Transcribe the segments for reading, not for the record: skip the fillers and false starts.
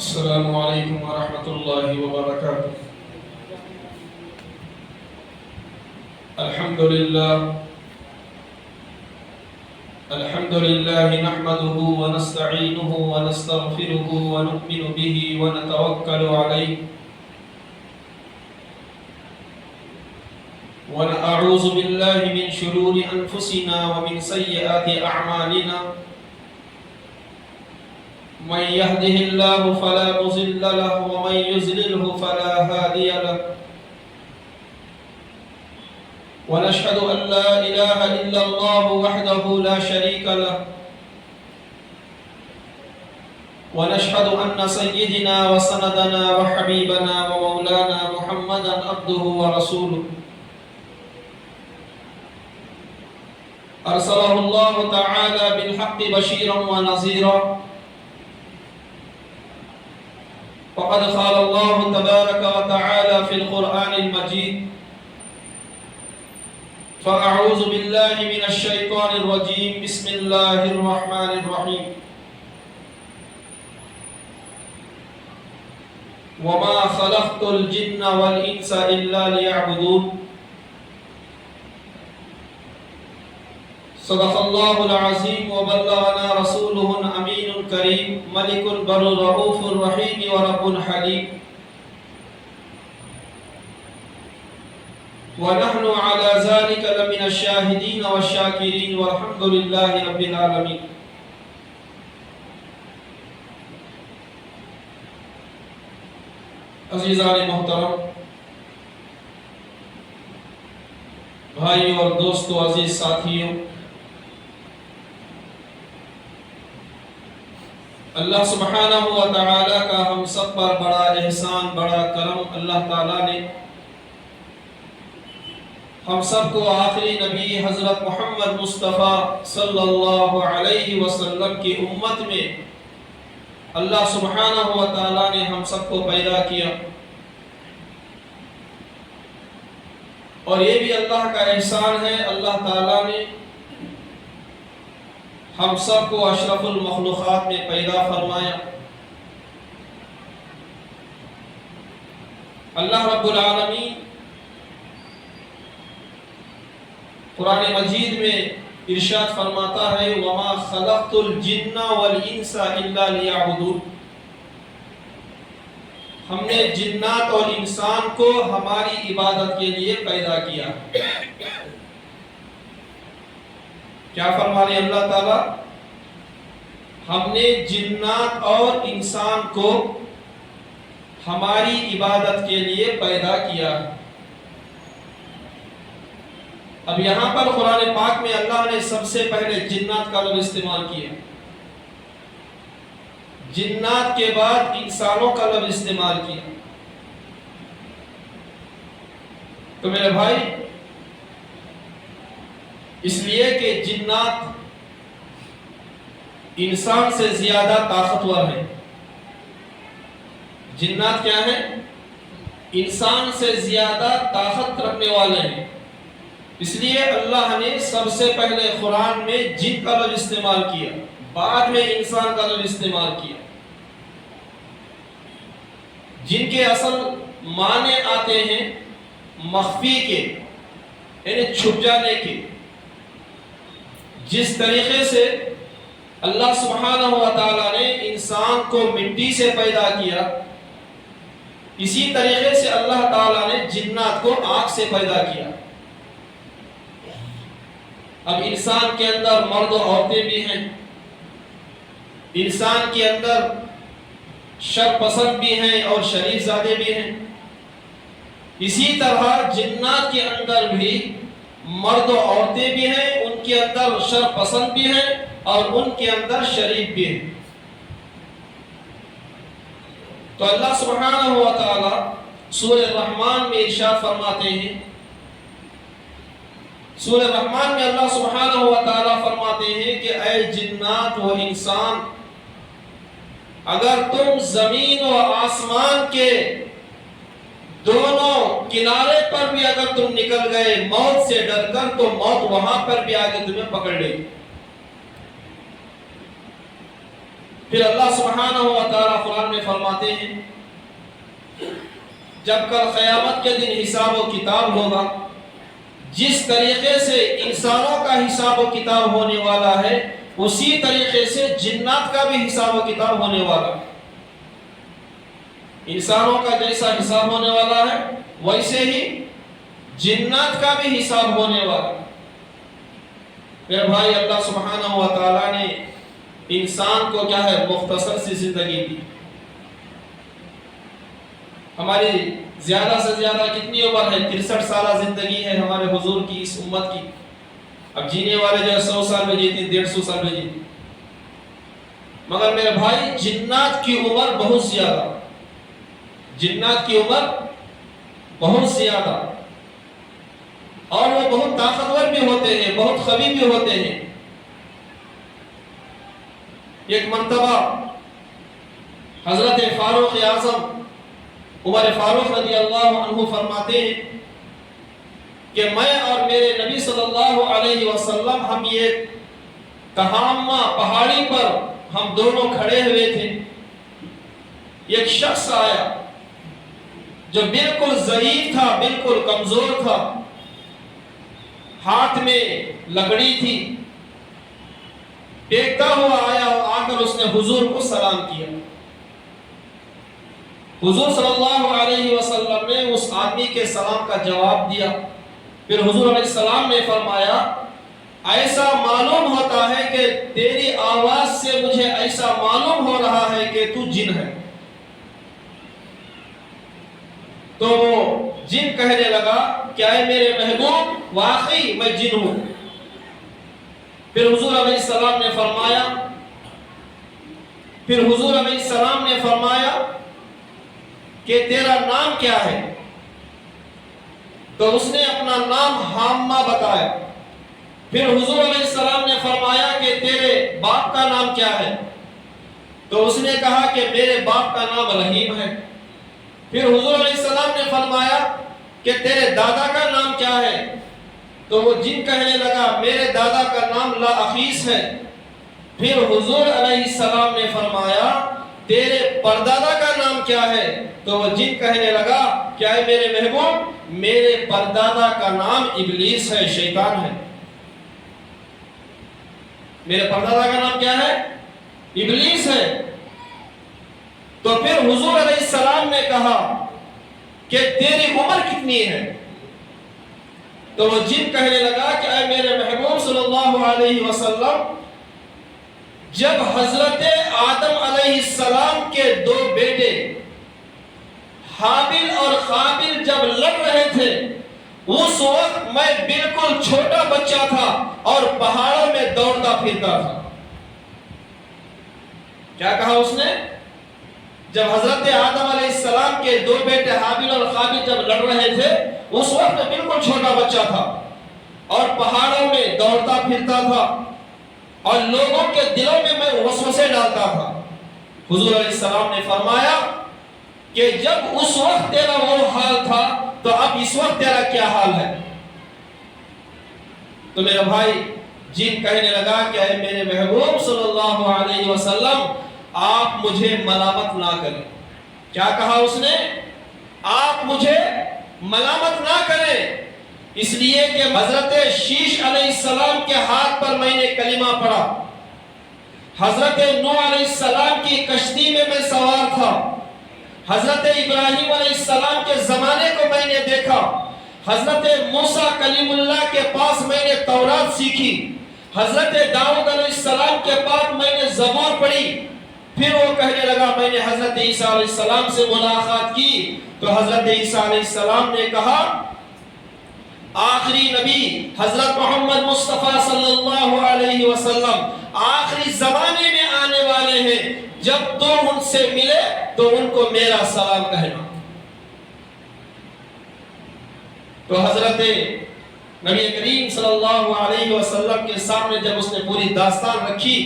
السلام علیکم ورحمۃ اللہ وبرکاتہ۔ الحمد للہ نحمده ونستعینه ونستغفره ونؤمن به ونتوکل علیہ ونعوذ باللہ من شرور انفسنا ومن سیئات اعمالنا، من يهده الله فلا مضل له ومن يضلل فلا هادي له، ونشهد أن لا إله إلا الله وحده لا شريك له، ونشهد أن سيدنا وسندنا وحبيبنا ومولانا محمدا عبده ورسوله، أرسله الله تعالى بالحق بشيرا ونذيرا، وقد قال الله تبارك وتعالى في القرآن المجيد: فأعوذ بالله من الشيطان الرجيم، بسم الله الرحمن الرحيم. وما خلقت الجن والإنس إلا ليعبدون. صدق الله العظيم وبلغنا رسوله الأمين الكريم، ملك البر الرؤوف الرحيم ورب حليم، ونحن على ذلك لمن الشاهدين والشاكرين، والحمد لله رب العالمين. عزیزان محترم، بھائیوں اور دوستوں، عزیز ساتھیوں، اللہ سبحانہ و تعالی کا ہم سب پر بڑا احسان، بڑا کرم، اللہ تعالی نے ہم سب کو آخری نبی حضرت محمد مصطفیٰ صلی اللہ علیہ وسلم کی امت میں اللہ سبحانہ و تعالی نے ہم سب کو پیدا کیا، اور یہ بھی اللہ کا احسان ہے، اللہ تعالی نے ہم سب کو اشرف المخلوقات میں پیدا فرمایا۔ اللہ رب العالمین قرآن مجید میں ارشاد فرماتا ہے: وَمَا خَلَقْتُ الْجِنَّ وَالْإِنسَ إِلَّا لِيَعْبُدُونَ۔ ہم نے جنات اور انسان کو ہماری عبادت کے لیے پیدا کیا۔ کیا فرما رہے اللہ تعالیٰ؟ ہم نے جنات اور انسان کو ہماری عبادت کے لیے پیدا کیا۔ اب یہاں پر قرآن پاک میں اللہ نے سب سے پہلے جنات کا لفظ استعمال کیا، جنات کے بعد انسانوں کا لفظ استعمال کیا۔ تو میرے بھائی، اس لیے کہ جنات انسان سے زیادہ طاقتور ہیں۔ جنات کیا ہیں؟ انسان سے زیادہ طاقت رکھنے والے ہیں۔ اس لیے اللہ نے سب سے پہلے قرآن میں جن کا لفظ استعمال کیا، بعد میں انسان کا لفظ استعمال کیا۔ جن کے اصل معنی آتے ہیں مخفی کے، یعنی چھپ جانے کے۔ جس طریقے سے اللہ سبحانہ و تعالی نے انسان کو مٹی سے پیدا کیا، اسی طریقے سے اللہ تعالی نے جنات کو آگ سے پیدا کیا۔ اب انسان کے اندر مرد و عورتیں بھی ہیں، انسان کے اندر شر پسند بھی ہیں اور شریف زادے بھی ہیں۔ اسی طرح جنات کے اندر بھی مرد و عورتیں بھی ہیں، ان کے اندر شر پسند بھی ہیں اور ان کے اندر شریف بھی ہیں۔ تو اللہ سبحانہ و تعالی سورہ الرحمن میں ارشاد فرماتے ہیں، سورہ الرحمن میں اللہ سبحانہ و تعالی فرماتے ہیں کہ اے جنات و انسان، اگر تم زمین و آسمان کے دونوں کنارے پر بھی اگر تم نکل گئے موت سے ڈر کر، تو موت وہاں پر بھی آگے تمہیں پکڑ لے گی۔ پھر اللہ سبحانہ و تعالیٰ قرآن میں فرماتے ہیں جب کل قیامت کے دن حساب و کتاب ہوگا، جس طریقے سے انسانوں کا حساب و کتاب ہونے والا ہے اسی طریقے سے جنات کا بھی حساب و کتاب ہونے والا ہے۔ انسانوں کا جیسا حساب ہونے والا ہے ویسے ہی جنات کا بھی حساب ہونے والا ہے۔ میرے بھائی، اللہ سبحانہ و تعالیٰ نے انسان کو کیا ہے مختصر سی زندگی دی۔ ہماری زیادہ سے زیادہ کتنی عمر ہے؟ 63 سالہ زندگی ہے ہمارے حضور کی، اس امت کی۔ اب جینے والے جو 100 سال میں جیتے، 150 سال میں جیتے، مگر میرے بھائی جنات کی عمر بہت زیادہ، جنات کی عمر بہت زیادہ، اور وہ بہت طاقتور بھی ہوتے ہیں، بہت قوی بھی ہوتے ہیں۔ ایک مرتبہ حضرت فاروق اعظم عمر فاروق رضی اللہ عنہ فرماتے ہیں کہ میں اور میرے نبی صلی اللہ علیہ وسلم ہم یہ تہامہ پہاڑی پر ہم دونوں کھڑے ہوئے تھے، ایک شخص آیا جو بالکل ضعیف تھا، بالکل کمزور تھا، ہاتھ میں لکڑی تھی، دیکھتا ہوا آیا اور آ کر اس نے حضور کو سلام کیا۔ حضور صلی اللہ علیہ وسلم نے اس آدمی کے سلام کا جواب دیا۔ پھر حضور علیہ السلام نے فرمایا ایسا معلوم ہوتا ہے کہ تیری آواز سے مجھے ایسا معلوم ہو رہا ہے کہ تو جن ہے۔ تو وہ جن کہنے لگا کیا ہے میرے محبوب، واقعی میں جن ہوں۔ پھر حضور علیہ السلام نے فرمایا کہ تیرا نام کیا ہے؟ تو اس نے اپنا نام حامہ بتایا۔ پھر حضور علیہ السلام نے فرمایا کہ تیرے باپ کا نام کیا ہے؟ تو اس نے کہا کہ میرے باپ کا نام رحیم ہے۔ پھر حضور علیہ السلام نے فرمایا کہ تیرے دادا کا نام کیا ہے؟ تو وہ جن کہنے لگا میرے دادا کا نام لاخیس ہے۔ پھر حضور علیہ السلام نے فرمایا تیرے پردادا کا نام کیا ہے؟ تو وہ جن کہنے لگا کیا ہے میرے محبوب، میرے پردادا کا نام ابلیس ہے، شیطان ہے۔ میرے پردادا کا نام کیا ہے؟ ابلیس ہے۔ تو پھر حضور علیہ السلام نے کہا کہ تیری عمر کتنی ہے؟ تو وہ جن کہنے لگا کہ اے میرے محبوب صلی اللہ علیہ وسلم، جب حضرت آدم علیہ السلام کے 2 بیٹے حابل اور قابل جب لڑ رہے تھے اس وقت میں بالکل چھوٹا بچہ تھا اور پہاڑوں میں دوڑتا پھرتا تھا۔ کیا کہا اس نے؟ جب حضرت آدم علیہ السلام کے 2 بیٹے حابل اور قابل جب لڑ رہے تھے اس وقت میں بالکل چھوٹا بچہ تھا اور پہاڑوں میں دوڑتا پھرتا تھا اور لوگوں کے دلوں میں میں وسوسے ڈالتا تھا۔ حضور علیہ السلام نے فرمایا کہ جب اس وقت تیرا وہ حال تھا تو اب اس وقت تیرا کیا حال ہے؟ تو میرا بھائی جن کہنے لگا کہ اے میرے محبوب صلی اللہ علیہ وسلم، آپ مجھے ملامت نہ کریں۔ کیا کہا اس نے؟ آپ مجھے ملامت نہ کریں، اس لیے کہ حضرت شیش علیہ السلام کے ہاتھ پر میں نے کلمہ پڑھا، حضرت نوح علیہ السلام کی کشتی میں میں سوار تھا، حضرت ابراہیم علیہ السلام کے زمانے کو میں نے دیکھا، حضرت موسیٰ کلیم اللہ کے پاس میں نے تورات سیکھی، حضرت داؤد علیہ السلام کے پاس میں نے زبور پڑھی۔ پھر وہ کہنے لگا میں نے حضرت عیسیٰ علیہ السلام سے ملاقات کی تو حضرت عیسیٰ علیہ السلام نے کہا آخری نبی حضرت محمد مصطفیٰ صلی اللہ علیہ وسلم آخری زمانے میں آنے والے ہیں، جب تم ان سے ملے تو ان کو میرا سلام کہنا۔ تو حضرت نبی کریم صلی اللہ علیہ وسلم کے سامنے جب اس نے پوری داستان رکھی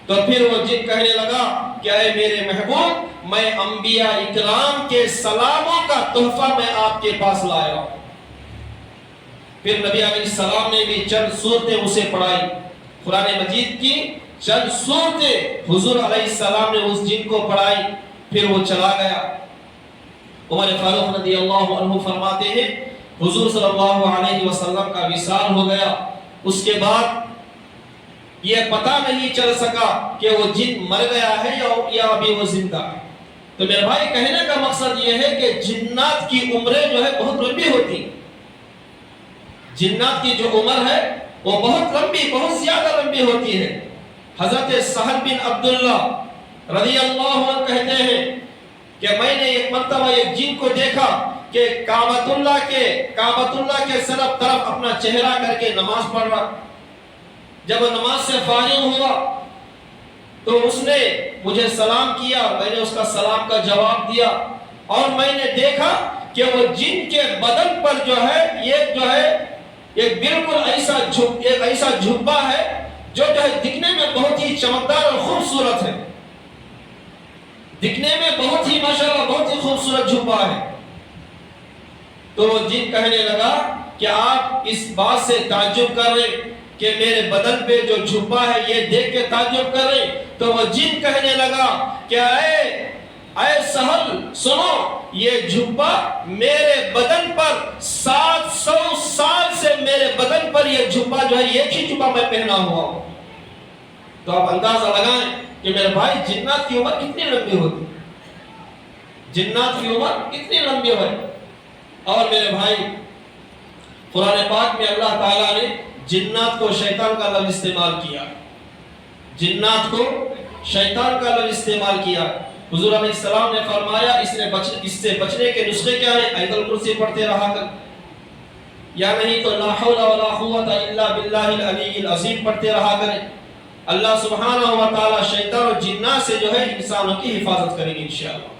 تو پھر وہ جن کہنے لگا کہ اے میرے محبوب، میں انبیاء اکرام کے سلاموں کا تحفہ میں آپ کے پاس لایا ہوں۔ پھر نبی علیہ السلام نے بھی چند سورتیں اسے پڑھائی، قرآن مجید کی چند صورتیں حضور علیہ السلام نے اس جن کو پڑھائی، پھر وہ چلا گیا۔ عمر فاروق رضی اللہ عنہ فرماتے ہیں حضور صلی اللہ علیہ وسلم کا وصال ہو گیا، اس کے بعد یہ پتہ نہیں چل سکا کہ وہ جن مر گیا ہے یا ابھی وہ زندہ ہے۔ تو میرے بھائی کہنے کا مقصد یہ ہے کہ جنات کی عمریں جو ہے بہت لمبی ہوتی، جنات کی جو عمر ہے وہ بہت لمبی، بہت زیادہ لمبی ہوتی ہے۔ حضرت سہل بن عبداللہ رضی اللہ عنہ کہتے ہیں کہ میں نے ایک مرتبہ ایک جن کو دیکھا کہ کعبۃ اللہ کے طرف اپنا چہرہ کر کے نماز پڑھ رہا۔ جب وہ نماز سے فارغ ہوا تو اس نے مجھے سلام کیا، میں نے اس کا سلام کا جواب دیا، اور میں نے دیکھا کہ وہ جن کے بدن پر جو ہے ایک بالکل ایسا جھبا ہے جو ہے دکھنے میں بہت ہی چمکدار اور خوبصورت ہے، دکھنے میں بہت ہی ماشاءاللہ بہت ہی خوبصورت جھبا ہے۔ تو وہ جن کہنے لگا کہ آپ اس بات سے تعجب کر رہے کہ میرے بدن پہ جو جھبا ہے یہ دیکھ کے تعجب کر رہے؟ تو وہ جن کہنے لگا کہ اے سہل سنو، یہ جھبا میرے بدن پر 700 سال سے میرے بدن پر یہ جھبا جو ہے ایک ہی جھبا میں پہنا ہوا ہوں۔ تو آپ اندازہ لگائیں کہ میرے بھائی جنات کی عمر کتنی لمبی ہوتی، جنات کی عمر کتنی لمبی ہوئی۔ اور میرے بھائی قرآن پاک میں اللہ تعالیٰ نے جنات کو شیطان کا لفظ استعمال کیا، جنات کو شیطان کا لفظ استعمال کیا۔ حضور علیہ السلام نے فرمایا اس سے بچنے کے نسخے کیا ہیں؟ آیت الکرسی پڑھتے رہا کر، یا نہیں تو لا حول ولا قوت الا باللہ العلی العظیم پڑھتے رہا کریں۔ اللہ سبحانہ و تعالی شیطان اور جنات سے جو ہے انسانوں کی حفاظت کریں گے انشاءاللہ۔